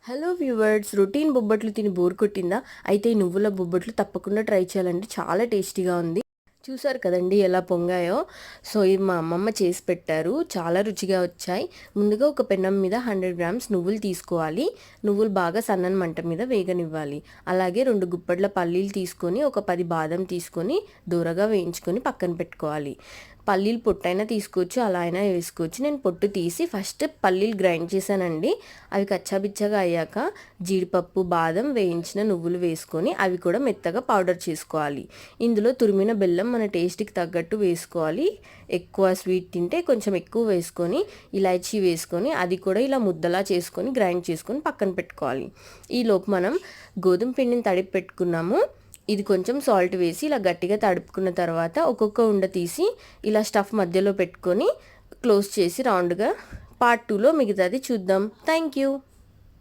Hello viewers, routine బొబ్బట్లు తిని bore కొట్టిందా? అయితే ఈ నువ్వుల బొబ్బట్లు తప్పకుండా ట్రై చేయాలండి. చాలా టేస్టీగా ఉంది. చూసారు కదండి ఎలా పొంగాయో. సో ఇది మా అమ్మమ్మ చేసి పెట్టారు, చాలా రుచిగా వచ్చాయి. ముందుగా ఒక పెనం మీద 100 గ్రామ్స్ నువ్వులు తీసుకోవాలి. నువ్వులు బాగా సన్నని మంట మీద వేగనివ్వాలి. అలాగే 2 గుప్పడ్ల పల్లీలు తీసుకొని ఒక 10 బాదం తీసుకొని దూరగా వేయించుకొని పక్కన పెట్టుకోవాలి. పల్లీలు పొట్టైనా తీసుకోవచ్చు, అలా అయినా వేసుకోవచ్చు. నేను పొట్టు తీసి ఫస్ట్ పల్లీలు గ్రైండ్ చేశానండి. అవి కచ్చాబిచ్చాగా అయ్యాక జీడిపప్పు, బాదం, వేయించిన నువ్వులు వేసుకొని అవి కూడా మెత్తగా పౌడర్ చేసుకోవాలి. ఇందులో తురిమిన బెల్లం మన టేస్ట్కి తగ్గట్టు వేసుకోవాలి. ఎక్కువ స్వీట్ తింటే కొంచెం ఎక్కువ వేసుకొని ఇలాచీ వేసుకొని అది కూడా ఇలా ముద్దలా చేసుకొని గ్రైండ్ చేసుకొని పక్కన పెట్టుకోవాలి. ఈలోపు మనం గోధుమ పిండిని తడిపి పెట్టుకున్నాము. ఇది కొంచెం సాల్ట్ వేసి ఇలా గట్టిగా తడుపుకున్న తర్వాత ఒక్కొక్క ఉండ తీసి ఇలా స్టఫ్ మధ్యలో పెట్టుకొని క్లోజ్ చేసి రౌండ్గా పార్ట్ 2లో మిగతాది చూద్దాం. Thank you.